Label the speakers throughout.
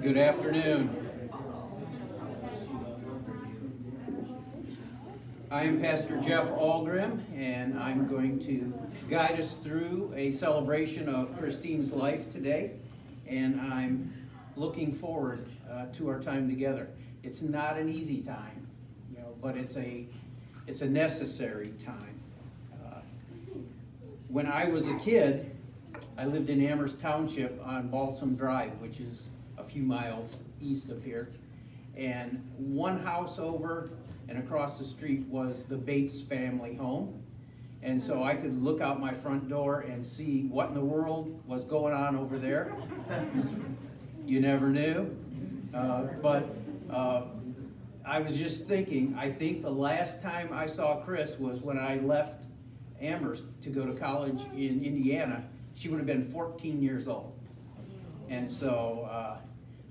Speaker 1: Good afternoon. I am Pastor Jeff Algrim, and I'm going to guide us through a celebration of Christine's life today, and I'm looking forward to our time together. It's not an easy time, but it's a necessary time. When I was a kid, I lived in Amherst Township on Balsam Drive, which is a few miles east of here. And one house over and across the street was the Bates family home. And so I could look out my front door and see what in the world was going on over there. You never knew. But I was just thinking, I think the last time I saw Chris was when I left Amherst to go to college in Indiana. She would have been 14 years old. And so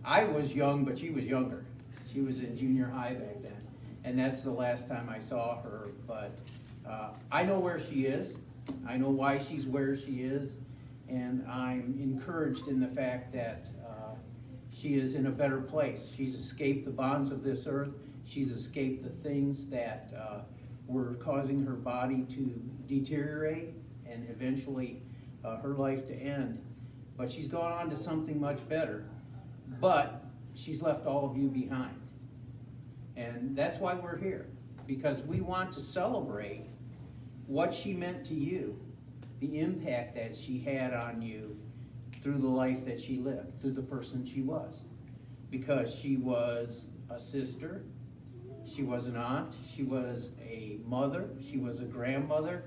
Speaker 1: I was young, but she was younger. She was in junior high back then. And that's the last time I saw her. But I know where she is. I know why she's where she is. And I'm encouraged in the fact that she is in a better place. She's escaped the bonds of this earth. She's escaped the things that were causing her body to deteriorate and eventually her life to end. But she's gone on to something much better. But she's left all of you behind. And that's why we're here, because we want to celebrate what she meant to you, the impact that she had on you through the life that she lived, through the person she was. Because she was a sister, she was an aunt, she was a mother, she was a grandmother,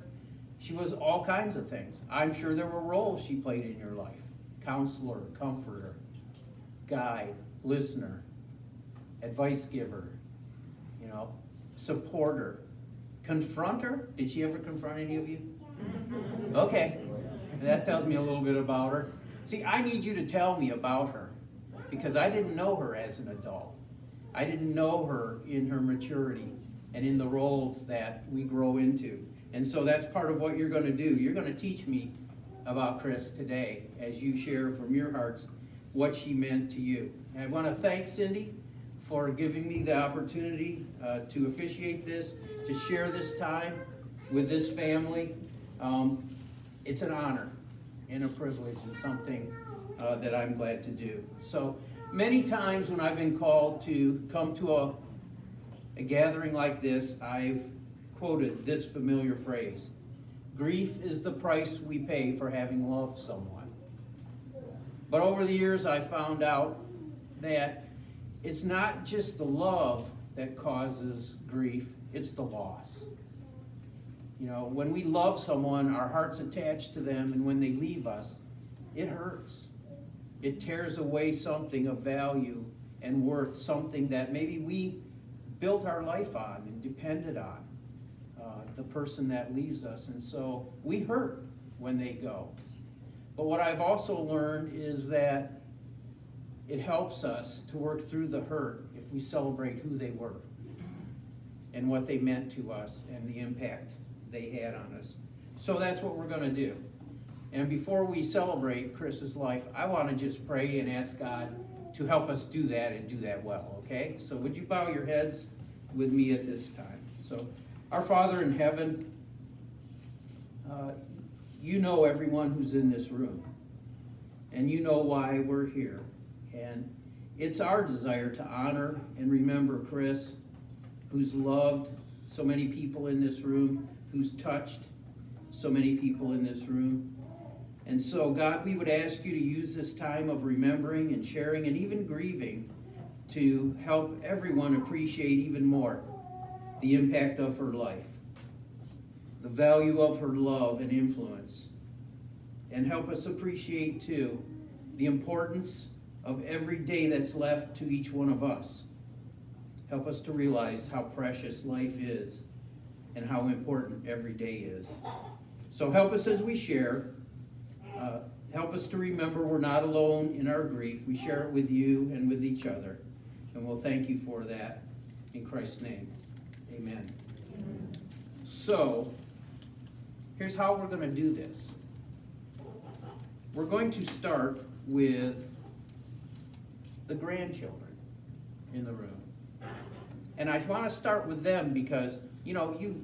Speaker 1: she was all kinds of things. I'm sure there were roles she played in your life: counselor, comforter, guide, listener, advice giver, supporter, confronter. Did she ever confront any of you? Okay, that tells me a little bit about her. See, I need you to tell me about her, because I didn't know her as an adult. I didn't know her in her maturity and in the roles that we grow into. And so that's part of what you're going to do. You're going to teach me about Chris today as you share from your hearts what she meant to you. And I want to thank Cindy for giving me the opportunity to officiate this, to share this time with this family. It's an honor and a privilege and something that I'm glad to do. So many times when I've been called to come to a gathering like this, I've quoted this familiar phrase: grief is the price we pay for having loved someone. But over the years, I found out that it's not just the love that causes grief, it's the loss. When we love someone, our heart's attached to them, and when they leave us, it hurts. It tears away something of value and worth, something that maybe we built our life on and depended on, the person that leaves us. And so we hurt when they go. But what I've also learned is that it helps us to work through the hurt if we celebrate who they were and what they meant to us and the impact they had on us. So that's what we're going to do. And before we celebrate Chris's life, I want to just pray and ask God to help us do that and do that well, okay? So would you bow your heads with me at this time? So, our Father in heaven, you know everyone who's in this room, and you know why we're here. And it's our desire to honor and remember Chris, who's loved so many people in this room, who's touched so many people in this room. And so, God, we would ask you to use this time of remembering and sharing and even grieving to help everyone appreciate even more the impact of her life, the value of her love and influence, and help us appreciate, too, the importance of every day that's left to each one of us. Help us to realize how precious life is and how important every day is. So help us as we share. Help us to remember we're not alone in our grief. We share it with you and with each other. And we'll thank you for that in Christ's name. Amen. So, here's how we're going to do this. We're going to start with the grandchildren in the room. And I want to start with them because, you know, you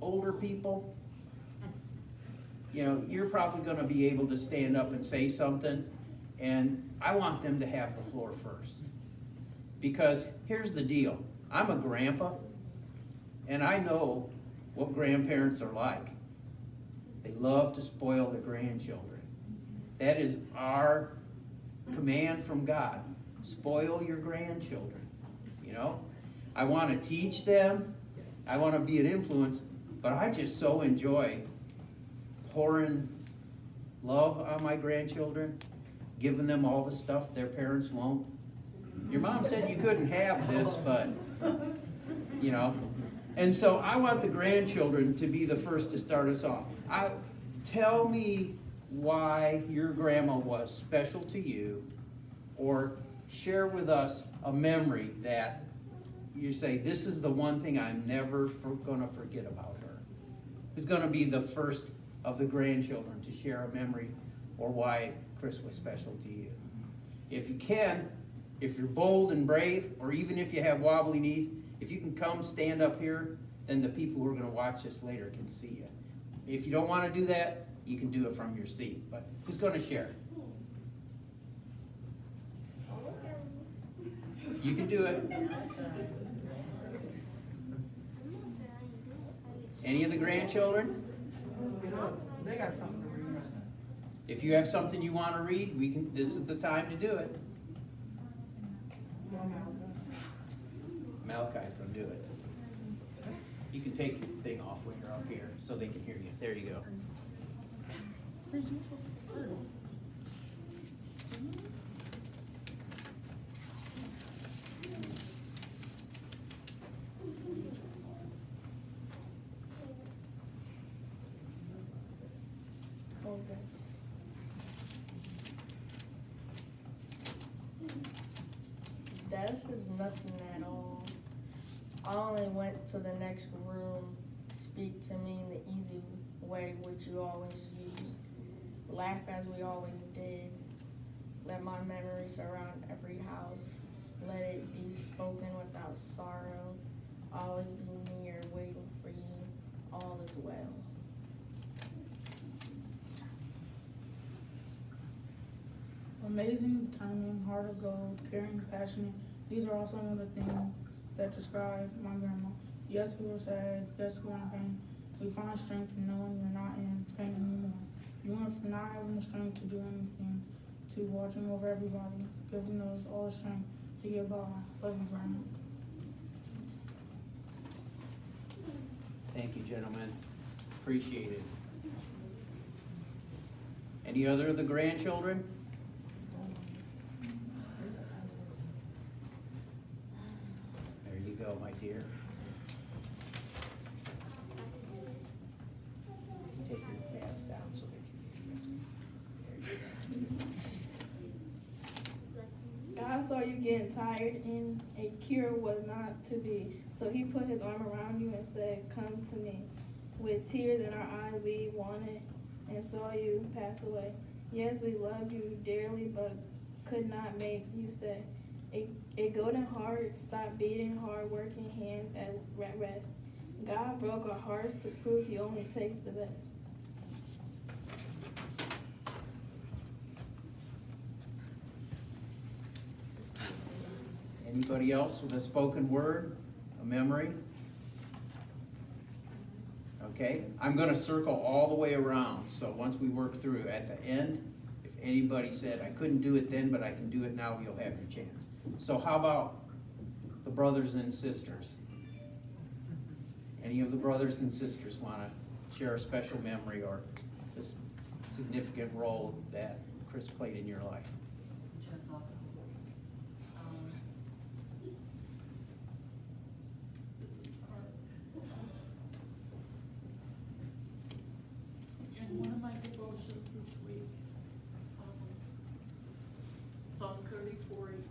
Speaker 1: older people, you know, you're probably going to be able to stand up and say something, and I want them to have the floor first. Because here's the deal. I'm a grandpa, and I know what grandparents are like. They love to spoil their grandchildren. That is our command from God. Spoil your grandchildren, you know? I want to teach them. I want to be an influence, but I just so enjoy pouring love on my grandchildren, giving them all the stuff their parents won't. Your mom said you couldn't have this, but, you know. And so I want the grandchildren to be the first to start us off. Tell me why your grandma was special to you, or share with us a memory that you say, this is the one thing I'm never going to forget about her. Who's going to be the first of the grandchildren to share a memory or why Chris was special to you? If you can, if you're bold and brave, or even if you have wobbly knees, if you can come stand up here, then the people who are going to watch this later can see you. If you don't want to do that, you can do it from your seat. But who's going to share? You can do it. Any of the grandchildren?
Speaker 2: They got something to read.
Speaker 1: If you have something you want to read, we can. This is the time to do it. Malachi's going to do it. You can take your thing off when you're up here so they can hear you. There you go.
Speaker 3: Death is nothing at all. I only went to the next room, speak to me in the easy way which you always used. Laugh as we always did. Let my memory surround every house. Let it be spoken without sorrow. Always be near, waiting for you. All is well.
Speaker 2: Amazing, determined, heart of gold, caring, passionate. These are all some of the things that describe my grandma. Yes, we were sad. Yes, we were in pain. We find strength in knowing we're not in pain anymore. You went from not having the strength to do anything to watching over everybody, giving us all the strength to get by. Love you, Grandma.
Speaker 1: Thank you, gentlemen. Appreciate it. Any other of the grandchildren? There you go, my dear. Take your mask down so they can hear you. There you go.
Speaker 4: God saw you getting tired and a cure was not to be. So he put his arm around you and said, come to me. With tears in our eyes we wanted and saw you pass away. Yes, we loved you dearly, but could not make you stay. A golden heart stopped beating, hard working hands at rest. God broke our hearts to prove he only takes the best.
Speaker 1: Anybody else with a spoken word, a memory? Okay, I'm going to circle all the way around. So once we work through at the end, if anybody said, I couldn't do it then, but I can do it now, you'll have your chance. So how about the brothers and sisters? Any of the brothers and sisters want to share a special memory or this significant role that Chris played in your life?
Speaker 5: In one of my devotions this week, Psalm 34:18,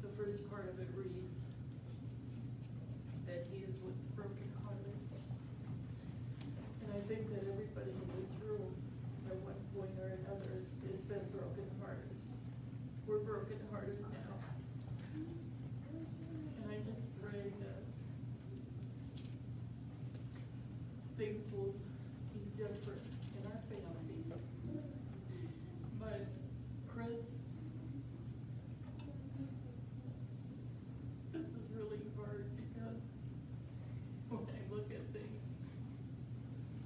Speaker 5: the first part of it reads that he is with the brokenhearted. And I think that everybody in this room, at one point or another, has been brokenhearted. we're brokenhearted now. And I just pray that things will be different in our family. But Chris, this is really hard because when I look at things,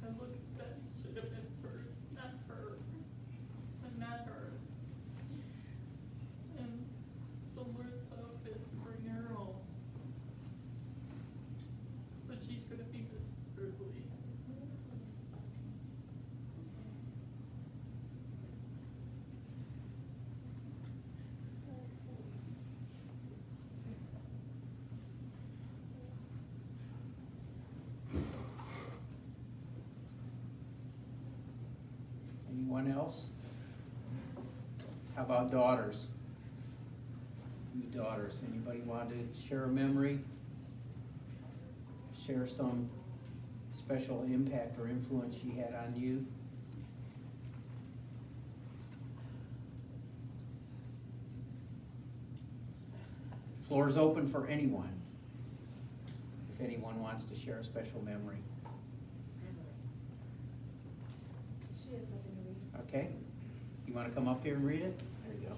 Speaker 5: I look at that should have been first, not her, and not her. And the Lord saw fit to bring her home. But she's gonna be missed terribly.
Speaker 1: Anyone else? How about daughters? You daughters, anybody want to share a memory? Share some special impact or influence she had on you? Floor is open for anyone. If anyone wants to share a special memory.
Speaker 4: She has something to read.
Speaker 1: Okay, you wanna come up here and read it? There you go.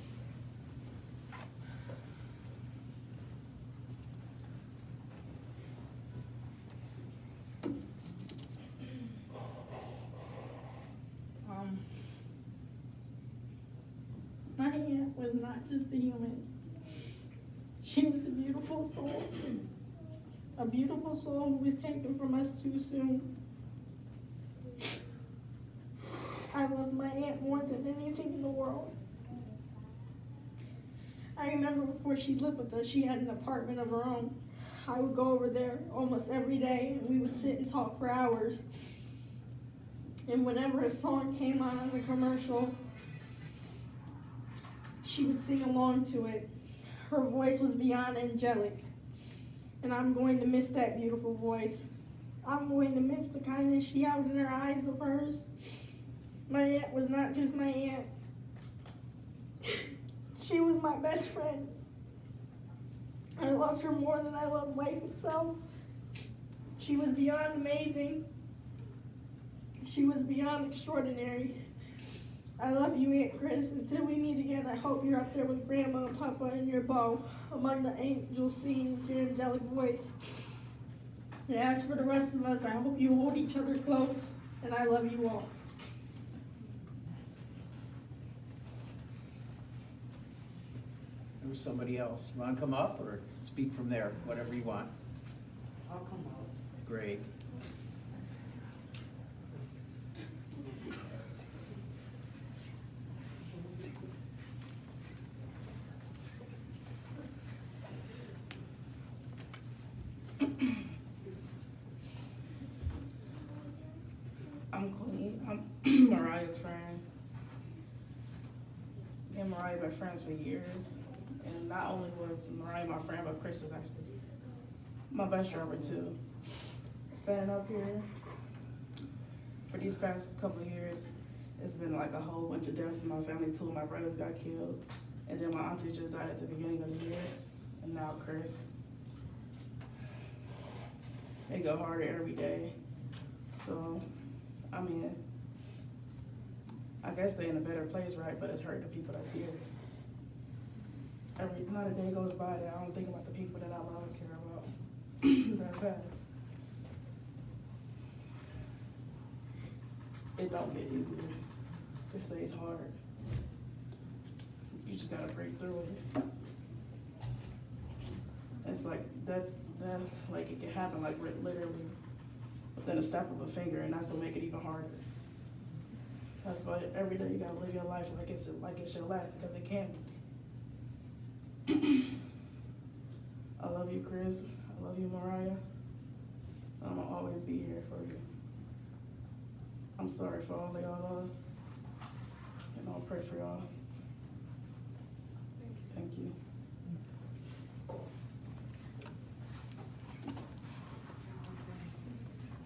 Speaker 2: My aunt was not just a human. She was a beautiful soul. A beautiful soul who was taken from us too soon. I love my aunt more than anything in the world. I remember before she lived with us, she had an apartment of her own. I would go over there almost every day, and we would sit and talk for hours. And whenever a song came on as a commercial, she would sing along to it. Her voice was beyond angelic. And I'm going to miss that beautiful voice. I'm going to miss the kindness she had in her eyes of hers. My aunt was not just my aunt. She was my best friend. I loved her more than I loved life itself. She was beyond amazing. She was beyond extraordinary. I love you, Aunt Chris. Until we meet again, I hope you're up there with Grandma and Papa and your beau, among the angels singing with your angelic voice. And as for the rest of us, I hope you hold each other close, and I love you all.
Speaker 1: There was somebody else. You wanna come up or speak from there, whatever you want?
Speaker 6: I'll come out.
Speaker 1: Great.
Speaker 6: I'm Queen. I'm Mariah's friend. Me and Mariah been friends for years. And not only was Mariah my friend, but Chris is actually my bus driver too. Standing up here, for these past couple of years, it's been like a whole bunch of deaths in my family. 2 of my brothers got killed. And then my auntie just died at the beginning of the year. And now Chris. They go harder every day. So, I mean, I guess they're in a better place, right? But it's hurting the people that's here. Not a day goes by that I don't think about the people that I love and care about that fast. It don't get easier. It stays hard. You just gotta break through it. It's like, that, like it can happen like literally within a snap of a finger, and that's what make it even harder. That's why every day you gotta live your life like it's your last, because it can be. I love you, Chris. I love you, Mariah. I'm gonna always be here for you. I'm sorry for all of y'all lost, and I'll pray for y'all. Thank you.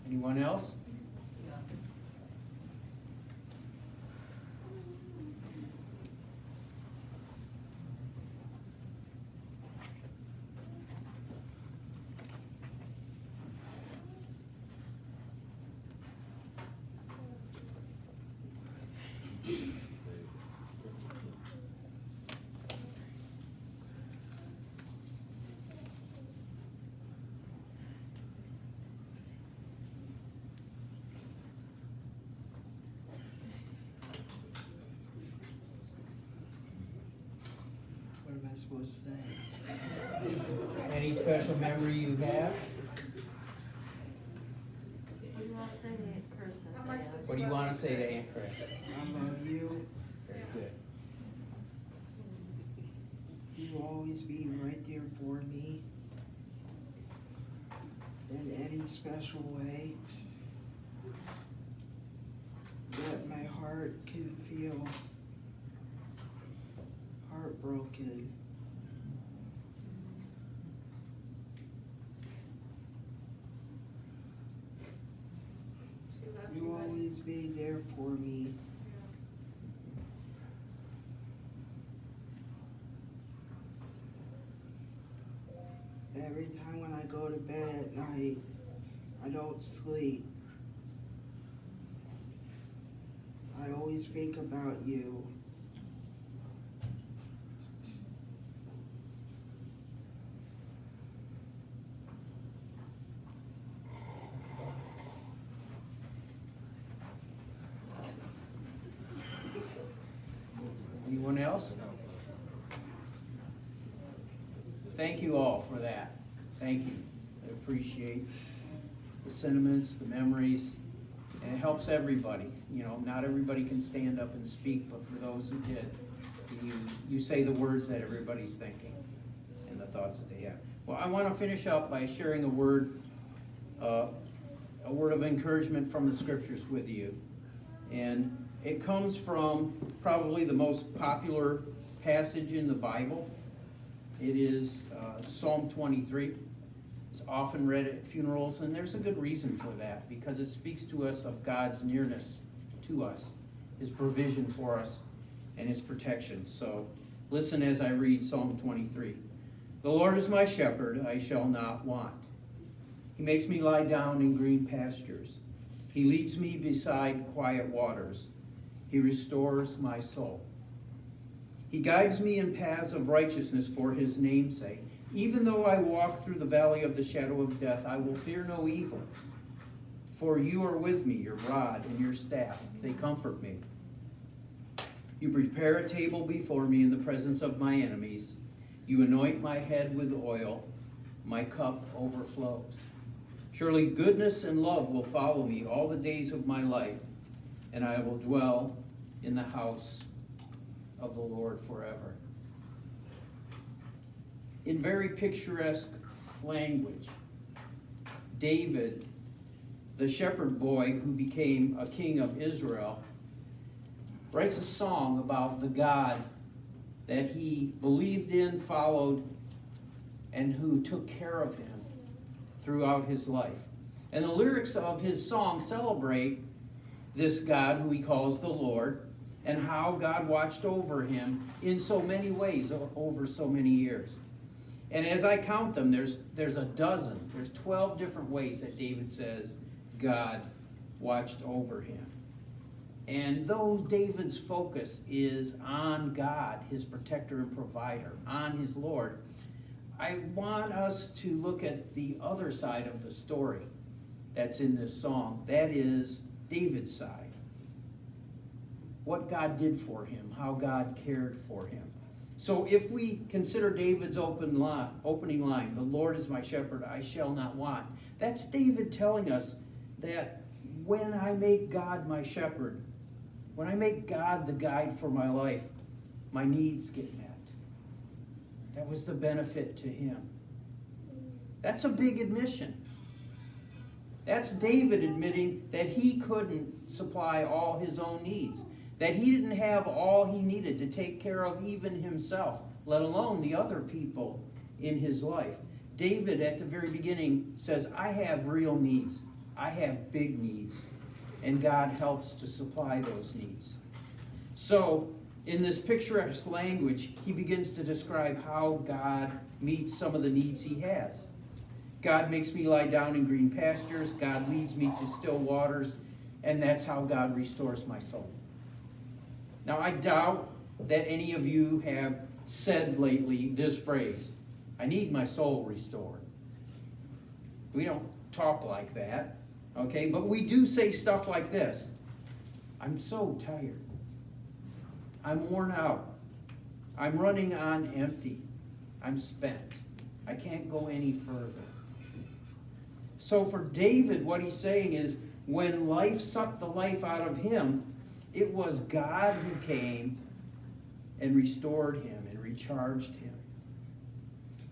Speaker 1: Anyone else?
Speaker 7: supposed to say?
Speaker 1: Any special memory you have? What do you want to say to Aunt Chris?
Speaker 7: I love you.
Speaker 1: Very good.
Speaker 7: You always be right there for me. In any special way. That my heart can feel heartbroken. You always be there for me. Every time when I go to bed at night, I don't sleep. I always think about you.
Speaker 1: Anyone else? Thank you all for that. Thank you. I appreciate the sentiments, the memories, and it helps everybody. You know, not everybody can stand up and speak, but for those who did, you say the words that everybody's thinking and the thoughts that they have. Well, I want to finish up by sharing a word of encouragement from the scriptures with you. And it comes from probably the most popular passage in the Bible. It is Psalm 23. It's often read at funerals, and there's a good reason for that, because it speaks to us of God's nearness to us, His provision for us, and His protection. So listen as I read Psalm 23. The Lord is my shepherd, I shall not want. He makes me lie down in green pastures. He leads me beside quiet waters. He restores my soul. He guides me in paths of righteousness for His name's sake. Even though I walk through the valley of the shadow of death, I will fear no evil. For you are with me, your rod and your staff, they comfort me. You prepare a table before me in the presence of my enemies. You anoint my head with oil. My cup overflows. Surely goodness and love will follow me all the days of my life, and I will dwell in the house of the Lord forever. In very picturesque language, David, the shepherd boy who became a king of Israel, writes a song about the God that he believed in, followed, and who took care of him throughout his life. And the lyrics of his song celebrate this God who he calls the Lord, and how God watched over him in so many ways over so many years. And as I count them, there's 12 different ways that David says God watched over him. And though David's focus is on God, his protector and provider, on his Lord, I want us to look at the other side of the story that's in this song. That is David's side. What God did for him, how God cared for him. So if we consider David's opening line, the Lord is my shepherd, I shall not want. That's David telling us that when I make God my shepherd, when I make God the guide for my life, my needs get met. That was the benefit to him. That's a big admission. That's David admitting that he couldn't supply all his own needs, that he didn't have all he needed to take care of even himself, let alone the other people in his life. David, at the very beginning, says, I have real needs. I have big needs. And God helps to supply those needs. So, in this picturesque language, he begins to describe how God meets some of the needs he has. God makes me lie down in green pastures. God leads me to still waters. And that's how God restores my soul. Now, I doubt that any of you have said lately this phrase, I need my soul restored. We don't talk like that, okay? But we do say stuff like this. I'm so tired. I'm worn out. I'm running on empty. I'm spent. I can't go any further. So for David, what he's saying is, when life sucked the life out of him, it was God who came and restored him and recharged him.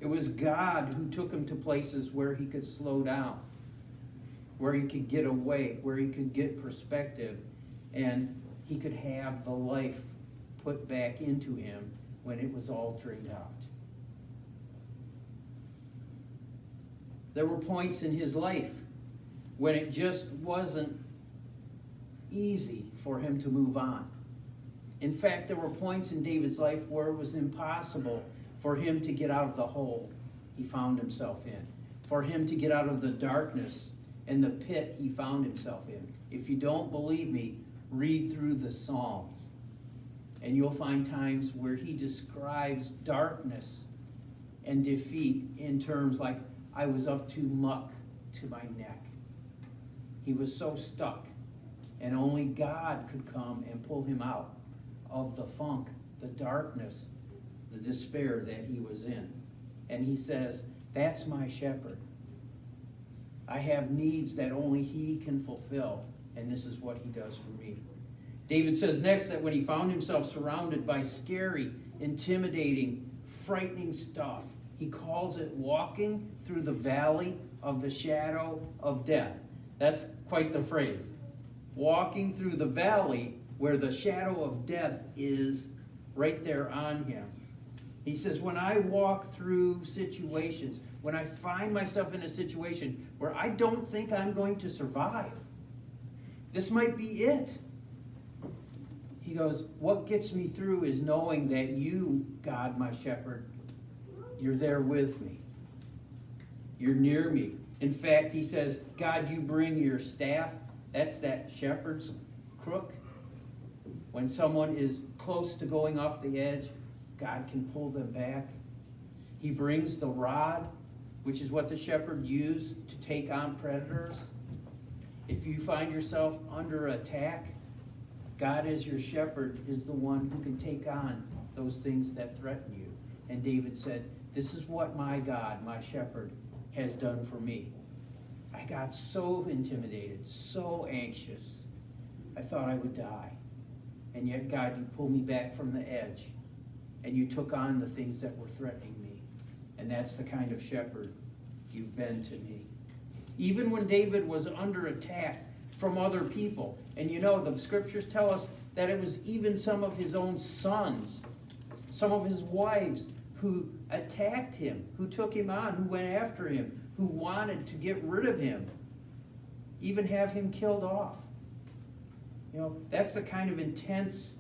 Speaker 1: It was God who took him to places where he could slow down, where he could get away, where he could get perspective, and he could have the life put back into him when it was all drained out. There were points in his life when it just wasn't easy for him to move on. In fact, there were points in David's life where it was impossible for him to get out of the hole he found himself in, for him to get out of the darkness and the pit he found himself in. If you don't believe me, read through the Psalms, and you'll find times where he describes darkness and defeat in terms like, I was up to muck to my neck. He was so stuck, and only God could come and pull him out of the funk, the darkness, the despair that he was in. And he says, that's my shepherd. I have needs that only he can fulfill, and this is what he does for me. David says next that when he found himself surrounded by scary, intimidating, frightening stuff, he calls it walking through the valley of the shadow of death. That's quite the phrase. Walking through the valley where the shadow of death is right there on him. He says, when I walk through situations, when I find myself in a situation where I don't think I'm going to survive, this might be it. He goes, what gets me through is knowing that you, God, my shepherd, you're there with me. You're near me. In fact, he says, God, you bring your staff. That's that shepherd's crook. When someone is close to going off the edge, God can pull them back. He brings the rod, which is what the shepherd used to take on predators. If you find yourself under attack, God as your shepherd is the one who can take on those things that threaten you. And David said, this is what my God, my shepherd, has done for me. I got so intimidated, so anxious. I thought I would die. And yet, God, you pulled me back from the edge. And you took on the things that were threatening me. And that's the kind of shepherd you've been to me. Even when David was under attack from other people, and you know, the scriptures tell us that it was even some of his own sons, some of his wives, who attacked him, who took him on, who went after him, who wanted to get rid of him, even have him killed off. You know, that's the kind of intense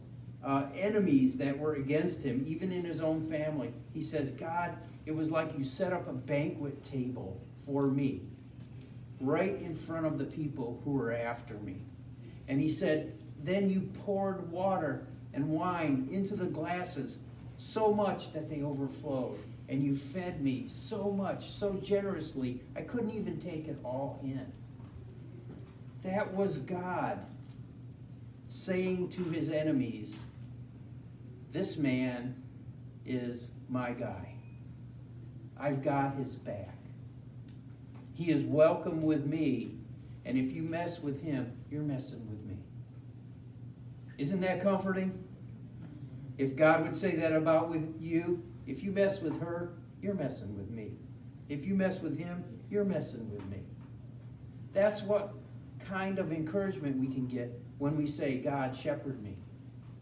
Speaker 1: enemies that were against him, even in his own family. He says, God, it was like you set up a banquet table for me, right in front of the people who were after me. And he said, then you poured water and wine into the glasses, so much that they overflowed. And you fed me so much, so generously, I couldn't even take it all in. That was God saying to his enemies, this man is my guy. I've got his back. He is welcome with me, and if you mess with him, you're messing with me. Isn't that comforting? If God would say that about with you, if you mess with her, you're messing with me. If you mess with him, you're messing with me. That's what kind of encouragement we can get when we say, God, shepherd me.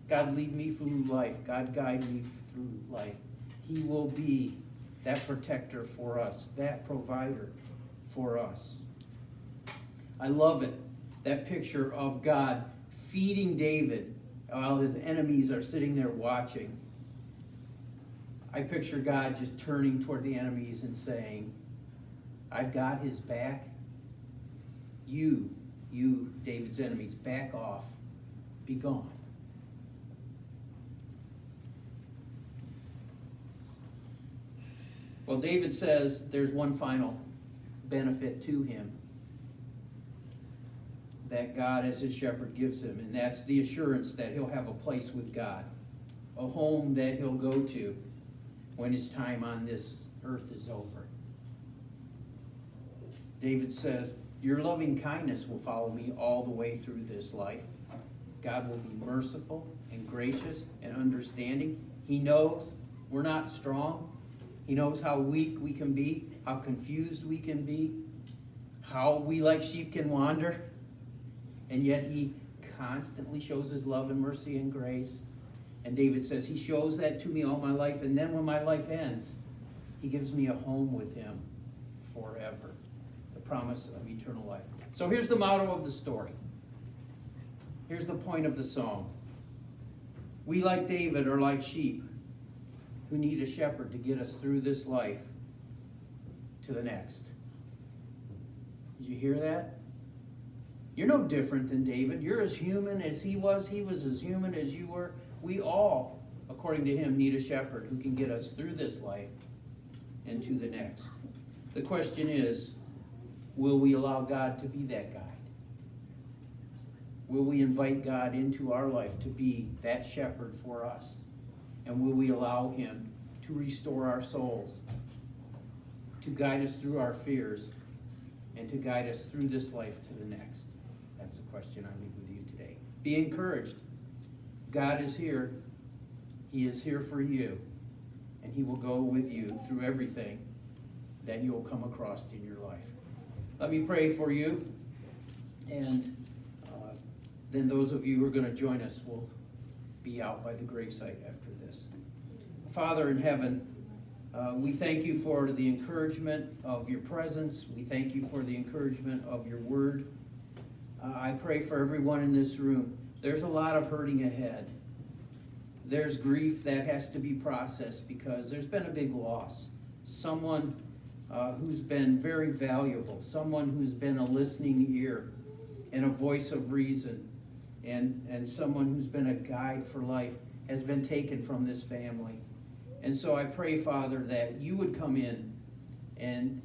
Speaker 1: God, lead me through life. God, guide me through life. He will be that protector for us, that provider for us. I love it, that picture of God feeding David while his enemies are sitting there watching. I picture God just turning toward the enemies and saying, I've got his back. You, David's enemies, back off. Be gone. Well, David says there's one final benefit to him that God as his shepherd gives him, and that's the assurance that he'll have a place with God, a home that he'll go to when his time on this earth is over. David says, your loving kindness will follow me all the way through this life. God will be merciful and gracious and understanding. He knows we're not strong. He knows how weak we can be, how confused we can be, how we like sheep can wander. And yet he constantly shows his love and mercy and grace. And David says, he shows that to me all my life. And then when my life ends, he gives me a home with him forever. The promise of eternal life. So here's the motto of the story. Here's the point of the song. We, like David, are like sheep who need a shepherd to get us through this life to the next. Did you hear that? You're no different than David. You're as human as he was. He was as human as you were. We all, according to him, need a shepherd who can get us through this life and to the next. The question is, will we allow God to be that guide? Will we invite God into our life to be that shepherd for us? And will we allow him to restore our souls, to guide us through our fears, and to guide us through this life to the next? That's the question I leave with you today. Be encouraged. God is here. He is here for you. And he will go with you through everything that you'll come across in your life. Let me pray for you. And then those of you who are going to join us will be out by the gravesite after this. Father in heaven, we thank you for the encouragement of your presence. We thank you for the encouragement of your word. I pray for everyone in this room. There's a lot of hurting ahead. There's grief that has to be processed because there's been a big loss. Someone who's been very valuable, someone who's been a listening ear and a voice of reason, and someone who's been a guide for life has been taken from this family. And so I pray, Father, that you would come in and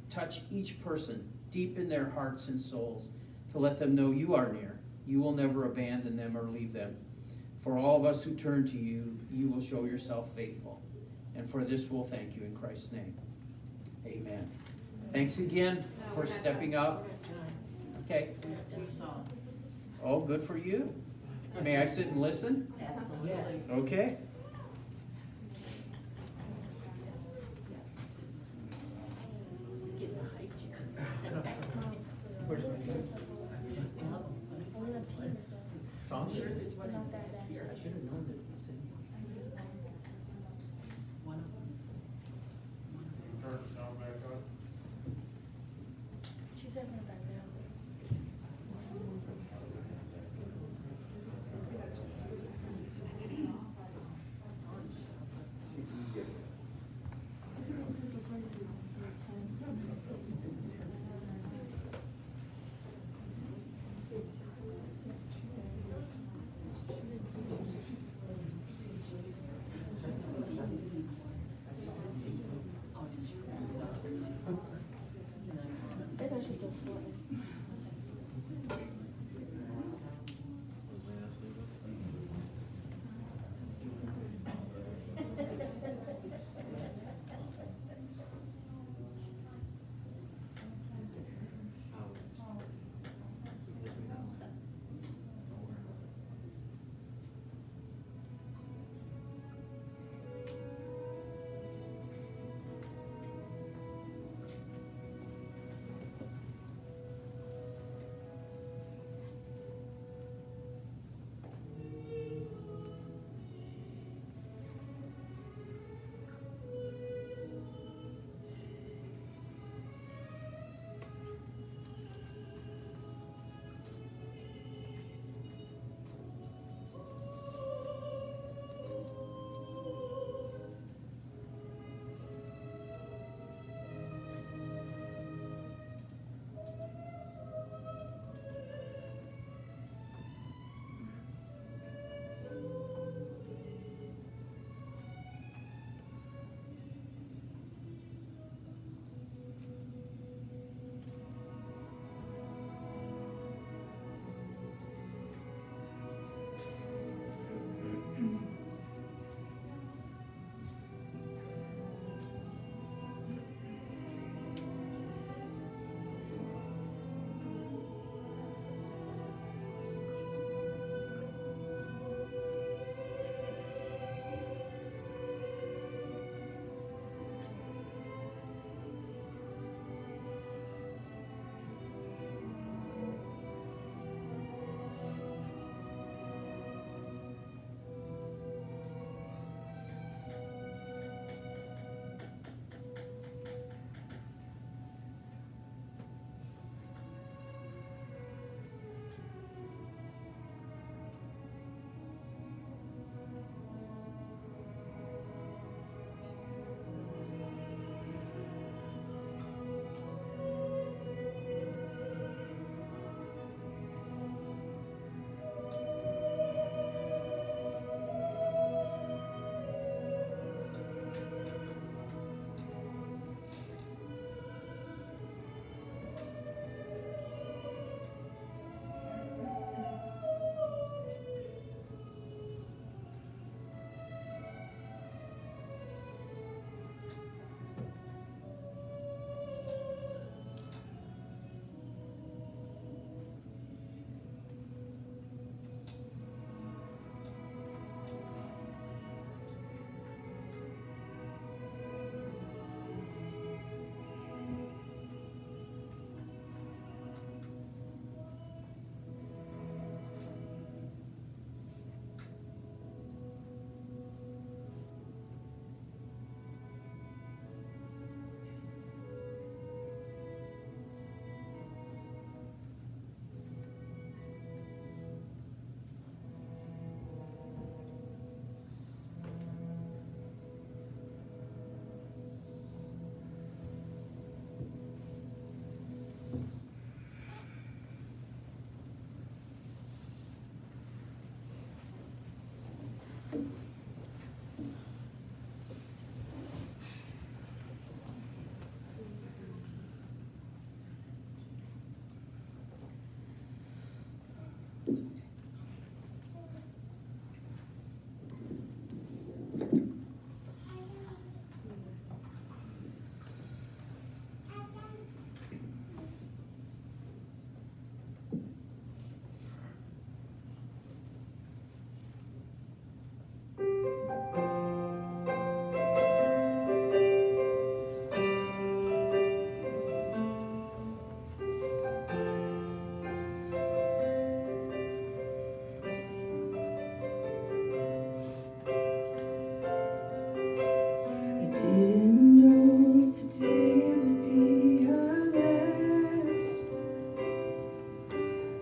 Speaker 1: touch each person deep in their hearts and souls to let them know you are near. You will never abandon them or leave them. For all of us who turn to you, you will show yourself faithful. And for this we'll thank you in Christ's name. Amen. Thanks again for stepping up. Okay. Oh, good for you. May I sit and listen?
Speaker 8: Absolutely.
Speaker 1: Okay.
Speaker 8: Get in the high chair.
Speaker 1: So I'm sure
Speaker 8: there's one here. I should have known that it was in here. One of them's.
Speaker 9: Turn the sound back on.
Speaker 4: She says not that now.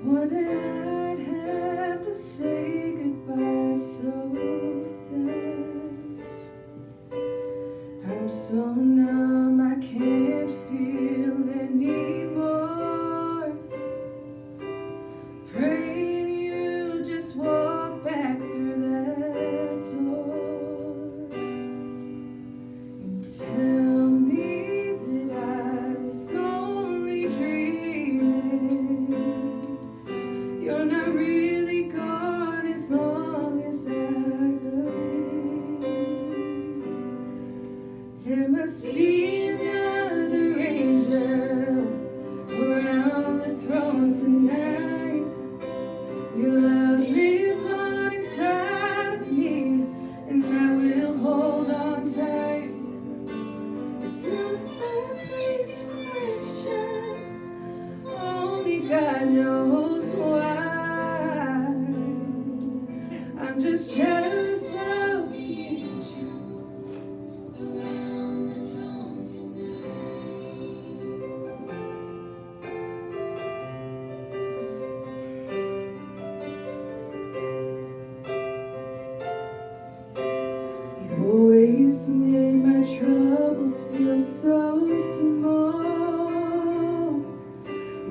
Speaker 10: or that I'd have to say goodbye so fast. I'm so numb, I can't feel anymore. Praying you just walk back through that door and tell me that I was only dreaming. You're not really gone as long as I believe. There must be another angel around the throne tonight. Your love lives on inside of me, and I will hold on tight. It's not my place to question, only God knows why. I'm just jealous of the angels around the throne tonight. You always made my troubles feel so small.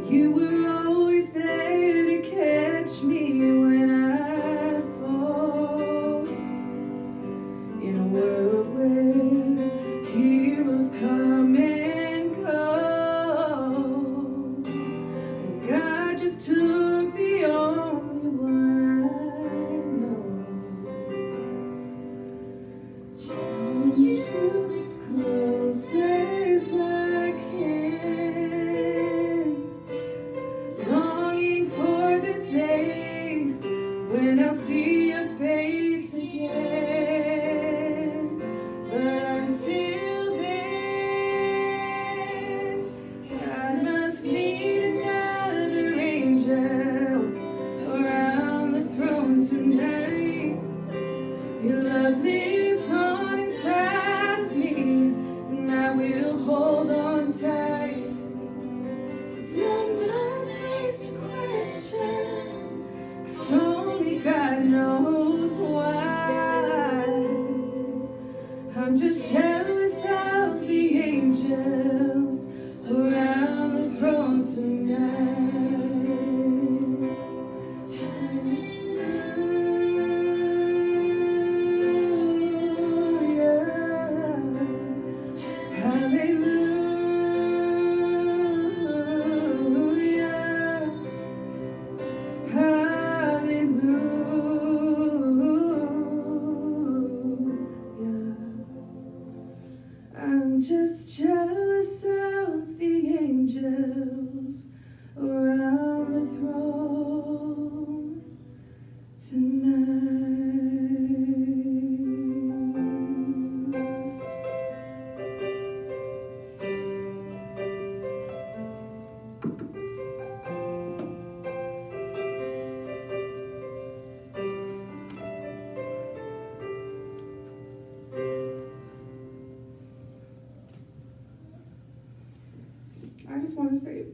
Speaker 10: You were always there to catch me when I fall. In a world where heroes come and go, God just took the only one I know. Hold you as close as I can, longing for the day when I'll see your face again. But until then, God must need another angel around the throne tonight. Your love lives on inside of me, and I will hold on tight. It's not my place to question, 'cause only God knows why. I'm just jealous of the angels around the throne tonight. Hallelujah. Hallelujah. I'm just jealous of the angels around the throne tonight. I just want to say,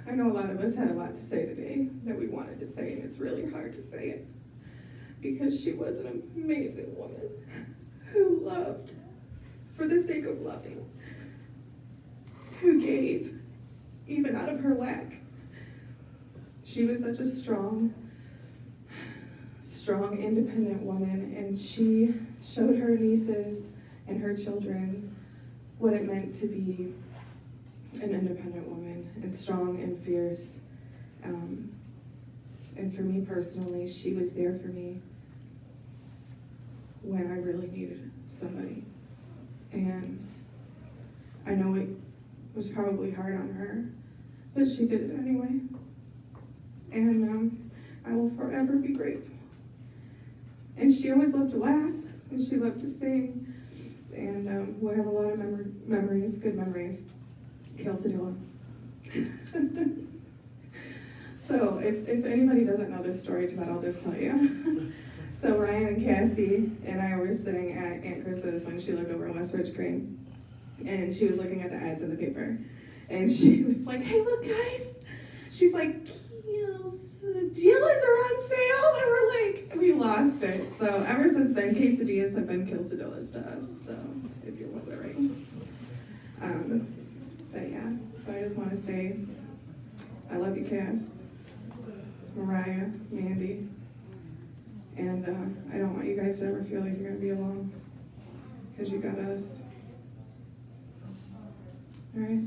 Speaker 10: I know a lot of us had a lot to say today that we wanted to say, and it's really hard to say it because she was an amazing woman who loved for the sake of loving, who gave even out of her lack. She was such a strong, independent woman, and she showed her nieces and her children what it meant to be an independent woman and strong and fierce. And for me personally, she was there for me when I really needed somebody. And I know it was probably hard on her, but she did it anyway. And I will forever be grateful. And she always loved to laugh, and she loved to sing. And we'll have a lot of memories, good memories. Kelsadilla. So if anybody doesn't know this story tonight, I'll just tell you. So Ryan and Cassie and I were sitting at Aunt Chris's when she lived over in West Ridge Green, and she was looking at the ads in the paper. And she was like, hey, look, guys. She's like, quesadillas are on sale. And we're like, we lost it. So ever since then, quesadillas have been quesadillas to us. So if you're wondering. But yeah, so I just want to say, I love you, Cass, Mariah, Mandy. And I don't want you guys to ever feel like you're going to be alone. Because you got us. All right?